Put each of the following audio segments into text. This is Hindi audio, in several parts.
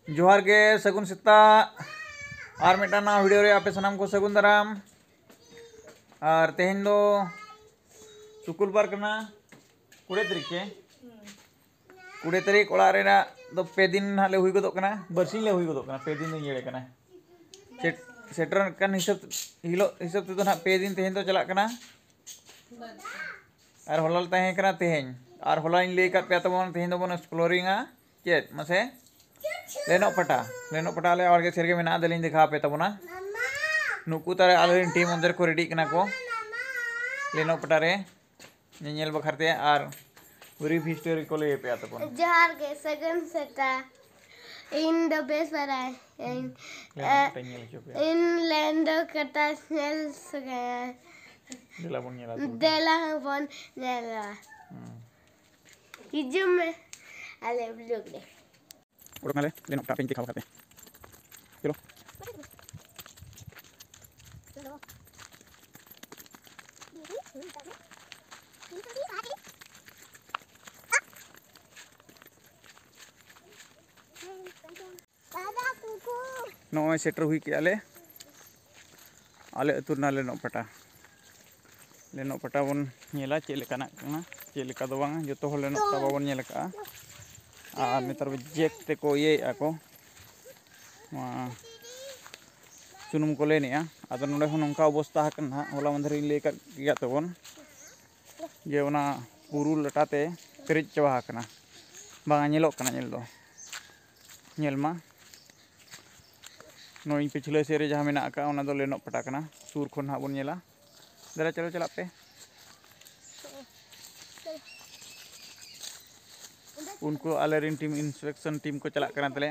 जोहार के सगुन सेता और मिटाना वीडियो रे आपे सनाम को सगुन दाराम और तेहेन दो सुकुल बार करना 20 तारीख के 20 तारीख ओड़ा रेना दो पे दिन हाले हुई गोदोग कना बरसिन ले हुई गोदोग कना पे दिन येड़े कना सेटर kan हिसाब ते ना पे दिन तेहेन दो चला कना और होलाल तहें कना तेहेन और होला इन ले पे तबन तेहेन दो बन एक्सप्लोरिंगा चेत मसे लेनो पटा ले और के सेरगे मेना दलिन दिखा पे तबना नुकु तारे आलरिन टीम अंदर को रेडी कना को लेनो पटा रे नेल बखरते और ब्रीफ हिस्टोरी को ले पे तबन जोहार के सगन सेटा इन द बेस बराय इन लैंड कटा स्नेल सगे देला बन नेला हिजुम आले ब्लॉग ले उड़क नाले लेनो पटा पेंच दिखा खाते चलो नॉय सेटर हुई के आले अतुर ना लेनो पटा बन नेला चेलेकाना कना चेलेका दो बांग जतो हल लेनो पटा बाबन नेल का और नेतार जेक ते को ये आको सुनुम को लेने आदो नोडे हन नोंका अवस्था हकना होला मंदर ले का गया तबन जे ओना पुरु लटाते पेरेज चबा हकना बांगा नेलो कना नेल दो नेल मा नोई पिछले सेरे जहां मेना का ओना दो लेनो पटा कना सुर खन हा बन नेला दरा चलो चला पे उनको आलेरिन टीम इंस्पेक्शन टीम को चला करना तले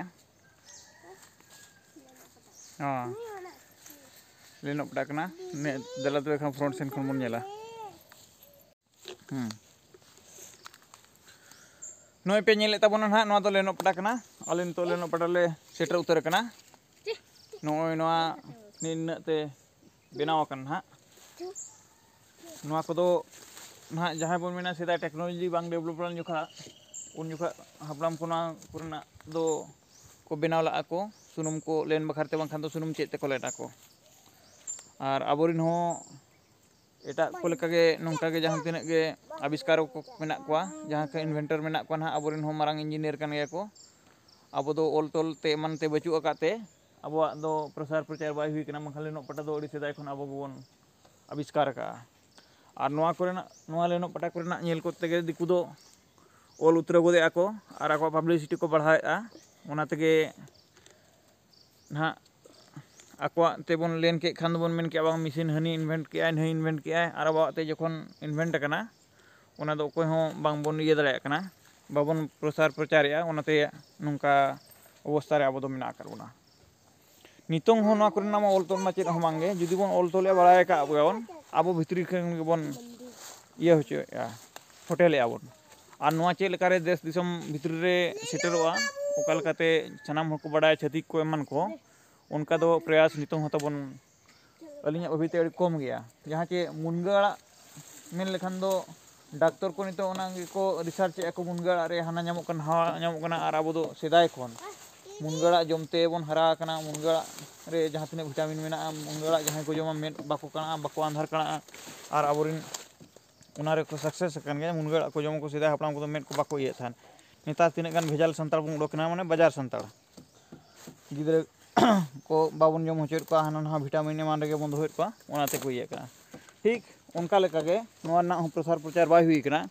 हाँ लेनो पटा कना ने दला तो एखा फ्रंट सेन खन बन नेला नोय पे नेले तबन ना नो दो लेनो पटा कना आलिन तो लेनो पटा ले सेटर उतर कना नोय नोआ निन्नते बेनाव कन हा नोआ कोदो ना जहां बन मेना सेदा टेक्नोलॉजी बांग डेवलपमेंट जुखा उन जुखा हापलाम कोना पुरना दो को बेनाव ला को सुनुम को लेन बखरते बांखान दो सुनुम चेते को लेटा को और आबोरिन हो एटा को लेका गे नोंका गे जहां तिने गे आविष्कार को मेना कोआ जहां के इन्वेंटर मेना को ना आबोरिन हो मारांग इंजीनियर कन गया को अब दो ओल तोल ते मन ते बचु अकाते अब दो प्रसार प्रचार बाय हुई कना मखले नो पटा दो ओडी सेदाय खन अब गोन आविष्कार का और नोआ कोरेना नोआ लेनो पटा कोरेना नेल कोते गे दिकु दो ओल उतर गोदे आको और आको पब्लिसिटी को बढ़ाएआ ओना तेगे ना आको तेबन लेन के खान बन मेन के अब मशीन हनी इन्वेंट के नही इन्वेंट के और अब ते जखन इन्वेंट कना ओना दो कोई हो बांग बन ये दाड़ा कना बाबन प्रसार प्रचारेआ ओनाते नुंका अवस्था रे अब दो मेना करबोना नितों हो ना करना मा ओल तोल मा चेत हो मांगे जुदी बन ओल तोले बाड़ाय का अबन अब भितरी खन बन ये होचोया होटल आबन और नोआ चेक लेकारे देश दिसम भितरी रे सेटरोआ ओका लेकाते सनाम हो को बाड़ाय छतिक को एमन को उनका दो प्रयास नितों हो तबन अलिया अभिते कम गया जहां चे मुनगा मेन लेखन दो डाक्टर को नितो ओना को रिसर्च एको मुनगा रे हाना नामो कन हावा नामो कना और अब दो सेदाय खन मुनगा जमते बन हरा कना मुनगा रे जहां तिने विटामिन मेना मुनगा जहां को जमा मेन बाको कना बाको आंधार कना और आबोरिन उनारे को सक्सेस कन गया मुनगा को जम को सेदाय हपलाम को मेन को बाको ये थान नेता तिने गान भेजाल संताल बन उडोकना माने बाजार संताल गिदरे को बाबन जम होचेर को हाना विटामिन मान रे बंद होइत को ओनाते को ये कना ठीक उनका लेका गे नोआ ना प्रसार प्रचार बाय हुई कना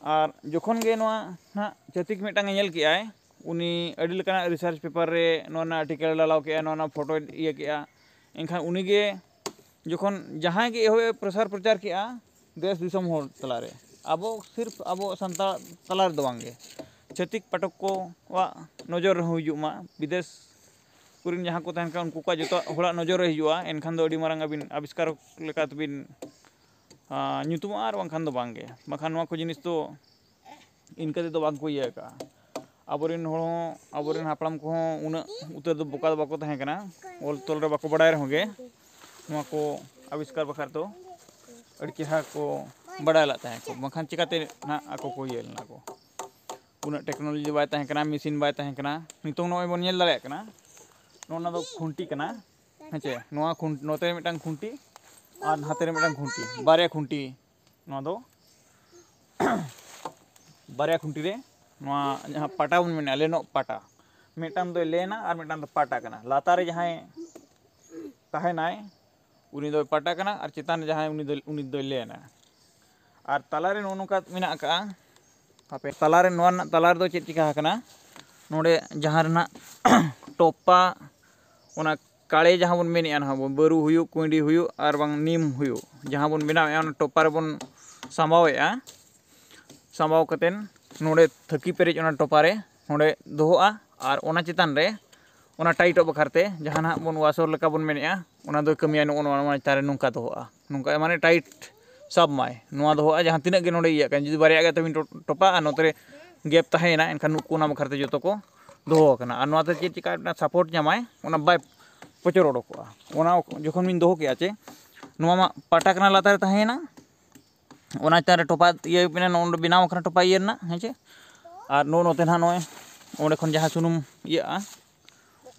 और जखन गे नोआ ना चतिक मिटांग नेल के आय उनी अडी लेकाना रिसर्च पेपर रे नोना आर्टिकल लालाव के नोना फोटो ये के एनखान उनी गे जखन जहां गे होय प्रसार प्रचार के देश दिसम हो तलारे अब सिर्फ अब संताल तलार दो बांगे छतिक पाठक को वा नजर हुजुमा विदेश कुरिन जहां को तहन का उनको का जतो होड़ा नजर हिजुआ एनखान दो अडी मारंग अबिन आविष्कार लेका तबिन ᱧᱩᱛᱩᱢ ᱟᱨ ᱵᱟᱝᱠᱷᱟन ᱫᱚ ᱵᱟᱝᱜᱮ ᱵᱟᱝᱠᱷᱟन ᱱᱚᱣᱟ ᱠᱚ ᱡᱤᱱᱤᱥ ᱫᱚ ᱤᱱᱠᱟᱹ ᱛᱮᱫᱚ ᱵᱟᱝ ᱠᱚ ᱤᱭᱟᱹ ᱟᱠᱟᱜᱼᱟ ᱟᱵᱚᱨᱮᱱ ᱦᱚᱲ ᱦᱚᱸ ᱟᱵᱚᱨᱮᱱ ᱦᱟᱯᱲᱟᱢ ᱠᱚᱦᱚᱸ ᱩᱱᱟᱹᱜ ᱩᱛᱟᱹᱨ ᱫᱚ ᱵᱚᱠᱟ ᱫᱚ ᱵᱟᱠᱚ ᱛᱟᱦᱮᱸ ᱠᱟᱱᱟ ᱚᱞ ᱛᱚᱞ ᱨᱮ ᱵᱟᱠᱚ ᱵᱟᱰᱟᱭ ᱨᱮᱦᱚᱸ ᱜᱮ ᱱᱚᱣᱟ ᱠᱚ आविष्कार बखार तो अड़ी चेहरा को बड़ा ला तहें को बखान चिकाते ना आको को ये लना को उन्ना टेक्नोलॉजी बाय तहें कना मशीन बाय तहें कना नितों नोय बोन नेल दाड़े कना नोना दो खुंटी कना हेचे नोआ खुंटी नोते मिटांग खुंटी और हाथे रे मिटांग खुंटी बारे खुंटी नोआ दो बारे खुंटी रे नोआ जहां पाटा बोन मेना लेनो पाटा मिटांग दो लेना और मिटांग दो पाटा कना लातारे जहां तहेनाय उनी दो पाटा कना और चितान जहां उनी दो लेना और तलारे नोनुका मेना का हापे तलारे नोआ तलार दो चेक चिका कना नोडे जहां रना टोपा ओना काले जहां बन मेने ना बन बरु हुयु कुंडी हुयु और बांग नीम हुयु जहां बन बनावे ओना टोपा रे बन सामावेआ सामाव कतेन नोडे थकी पेरेज ओना टोपा रे नोडे दोहोआ और ओना चितान रे ओना टाइटो बखरते जहां ना बन वासर लेका बन मेनेआ ओना दो कमिया ओना तारे नुंका दोहोआ नुंका माने टाइट सब माय नोआ दोहोआ जहां तिना गे नोडे इया कान जुदी बारिया गे तबिन टोपा और नोतरे गैप तहेना एनखान नुकु ओना बखरते जतो को दोहो कना और नोआ ते चेक चिका सपोर्ट जामाय ओना बाय पचर ओडोकोआ ओना जखन बिन दोहो केआ चे नोआ मा पाटा कना लातार तहेना ओना तारे टोपा इया बिना नोंड बिनाव कना टोपा इया ना हेचे और नो नोते ना नोय ओंडे खन जहां सुनुम इया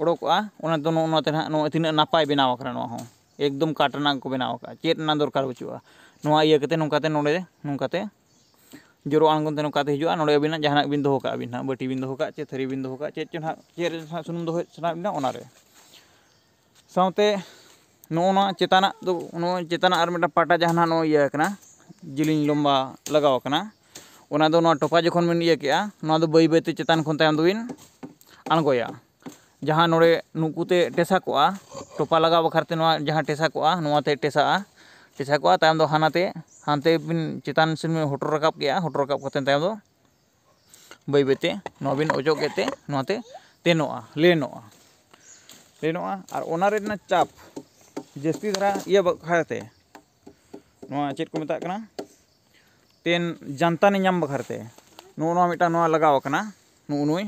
ओडोकोआ ओना दो नोते ना नो तिना नापाय बिनाव कना नो हो एकदम काटना को बिनाव का चेत ना दरकार बचुआ नोआ इया कते नोंकाते नोंडे नोंकाते जोरो आंगोनते नोंकाते हिजुआ नोंडे अबिना जहां बिन दोहो का बिना बटी बिन दोहो का चे थरी बिन दोहो का चे चना चेर सुनुम दोहो सना बिना ओना रे साउते नोना चेताना दो नो चेताना और मिटा पाटा जहां नो इया कना जिलिंग लंबा लगाव कना ओना दो नो टोपा जखन बिन इया केआ नो दो बई बईते चेतान खन तायम दोबिन आंगोया जहां नोडे नुकुते टेसा कोआ टोपा लगाव बखरते नो जहां टेसा कोआ नोआते टेसा कोआ तायम दो हानाते हानते बिन चेतान सिन में होटर रकाब केआ होटर रकाब कते तायम दो बई बईते नो बिन ओजो केते नोते तेनोआ लेनोआ और ओनारे ना चाप जस्ती धरा इया बखरते नोआ चेत को मेता कना तेन जानता ने नाम बखरते नो मिटा नो लगाव कना नुई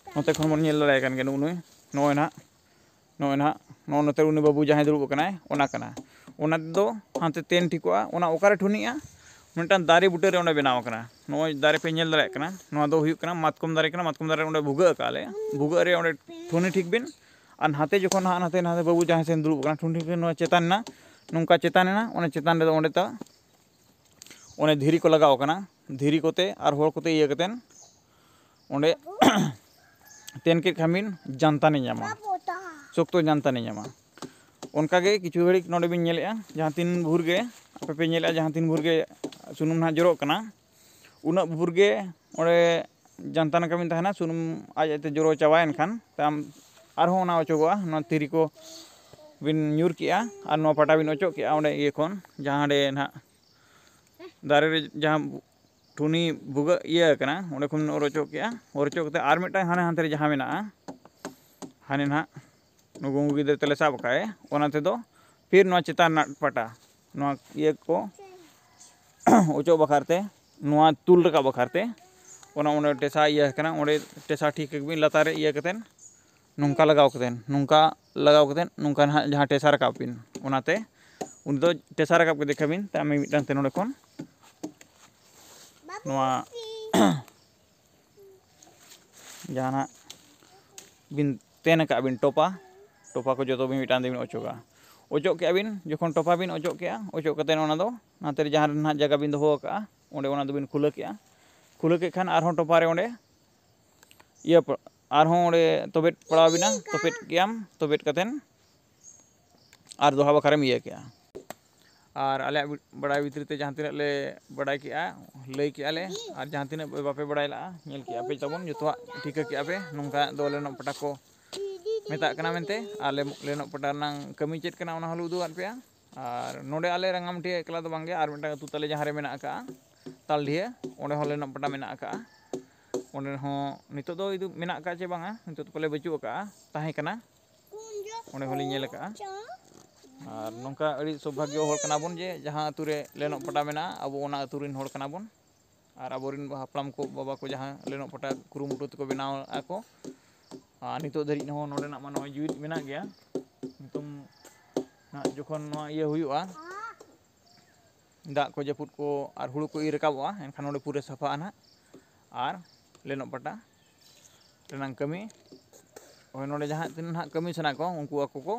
नोते खन मन नेल दाड़े कान गे नुई नोय ना नो नोते उनी बाबू जहां दुरुब कनाय ओना कना ओना दो हांते तेन ठिकोआ ओना ओकारे ठुनिया मिटान दारे बुटे रे ओंडे बनाव कना नोय दारे पे नेल दाड़े कना नोआ दो हुयु कना मातकम दारे ओंडे भुगा काले भुगा रे ओंडे ठुनी ठीक बिन और हाथे जखन हाते नाते बाबू जहां सेन दुरुब कना ठुनी ठीक नो चेतान ना नुंका चेतान ना ओने चेतान रे ओंडे ता ओने धीरी को लगाव कना धीरी कोते और होड़ कोते इया कतेन ओंडे तेन के खामिन जानता नहीं जामा सोक्तो जानता नहीं जामा उनका गे किछु घड़ी नोडे बिन नेलेआ जहां तीन भूर गे आपे पे नेलेआ जहां तीन भूर गे सुनुम ना जोरो कना उना भूर गे ओंडे जानता ना कमिन तहना सुनुम आज एते जोरो चावायन खान ताम आरहों ना ओचोगोआ नो तिरी को बिन न्यूर किया और नो पाटा बिन ओचो किया ओंडे इये खन जहां डे ना दारे रे जहां ठुनी बुगा इया कना ओंडे खन ओरचो किया ओरचो कते आर मिटा हाने हांते रे जहां मेना हाने ना नो गंगू गिदर तेले साब काए ओना ते दो फिर नो चितान ना पाटा नो इये को ओचो बखारते नो तुल रका बखारते ओना ओंडे टेसा इया कना ओंडे टेसा ठीक बिन लातारे इया कतेन नुंका लगाव कतेन नुंका जहां टेसा रकाब बिन ओनाते उन दो टेसा रकाब के देखाबिन ता मे मिटान ते नोडे खन नोआ जहां बिन तेन का बिन टोपा को जो बिन मिटान दे बिन ओचोगा ओचो के बिन जखन टोपा बिन ओचो के ओचो कतेन ओना दो नाते जहां ना जगह बिन दोहो का ओंडे ओना दो बिन खुला के खान आरहों टोपा रे ओंडे इया आरहों ओंडे तोबेट पड़ाव बिना तोपेट कियाम तोबेट कतेन और दोहा बखारेम इया के और आले बड़ाई भितर ते जहां तिना ले बड़ाई के लई के आले और जहां तिना बापे बड़ाई ला नेल के आपे तबन जतवा ठीक के आपे नोंका दो लेनो पटा को मेता कना मेनते आले लेनो पटा नां कमी चेत कना ओना हलु उदु आनपे और नोडे आले रंगामटी एकला दो बांगे और मिटा अतु तले जहां रे मेना का तालढिया ओंडे हो लेनो पटा मेना का ओंडे हो नितो दो इदु मेना का चे बांगा नितो तो पले बचु का ताहे कना ओंडे होली नेल का और नोंका अड़ी सौभाग्य होड़ कना बोन जे जहां अतु रे लेनो पटा मेना अब ओना अतु रिन होड़ कना बोन और अबोरिन हापलाम को बाबा को जहां लेनो पटा कुरुमुटु को बनाव आको नितो धरि हो नोडे ना मानो जीवित मेना गया नितुम ना जखन नो इये हुयुआ दा को जपुट को और हुड़ु को इ रकाबोआ एनखान नोडे पूरे साफा ना और lenok pata renang kami oi node jahan tin ha kami sana ko unku ako ko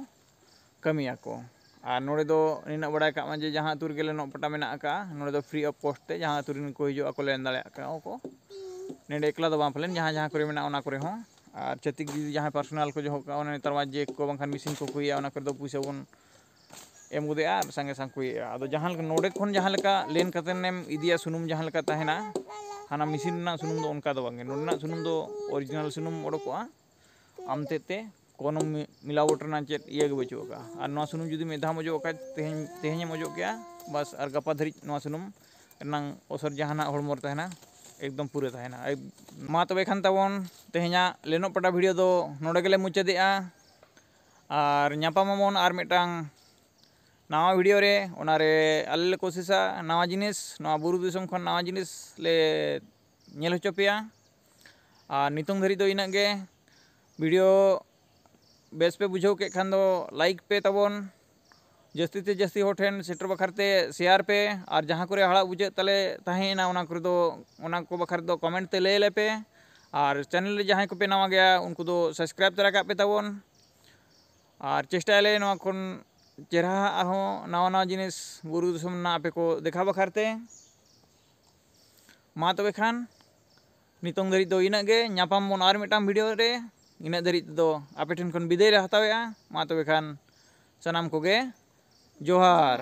kami ako ar node do nina badai ka ma je jahan atur ge lenok pata mena aka node do free of cost te jahan turin ko hijo ako len dale aka ko nede ekla do bang palen jahan kore mena ona kore ho ar chatik di jahan personal ko jo ka ona netar ma je ko bangkhan machine ko kuya ona kore do puisa bon em gude ar sange sang kuya ado jahan node khon jahan leka len katen em idia sunum jahan leka tahena hana machine na sunum do onka do bang node na sunum do original sunum odokoa amte te कोनो मिलावट ना चेत ये बचो का और नवा सुनुम जुदी मेधा मजो का तेहन मजो क्या बस और गपा धरी नवा सुनुम रनांग असर जहाना हड़मोर तहना एकदम पूरे तहना मा तबे खान ताबन तेहना लेनो पटा वीडियो दो नोडे गेले मुचादेआ और ᱧᱟᱯᱟᱢᱟᱵᱚᱱ आर मिटांग नवा वीडियो रे ओनारे आले ले कोशिशा नवा जिनिस नवा बुरु दिसम खन नवा जिनिस ले नेल होचो पेया और नितोंग धरी दो इना गे वीडियो बेस पे बुझाव के खान दो लाइक पे तबन जस्ती ते जस्ती हो ठेन सेटर बखरते शेयर पे और जहाँ करे हड़ा बुझे तले तहेना ओना करे दो ओना को बखर दो कमेंट ते ले पे और चैनल रे जहाँ को पे नवा गया उनको दो सब्सक्राइब तरा का पे तबन और चेष्टा ले नवा कोन चेहरा आहो नवा नवा जिनिस बुरु दिसम ना पे को देखा बखरते मा तबे खान नितोंग धरी दो इना गे ᱧᱟᱯᱟᱢ बन आर मिटांग वीडियो रे इना धरी दो आपे ठेन खन बिदाय रे हतावेआ मा तबे खान सनाम कोगे जोहार।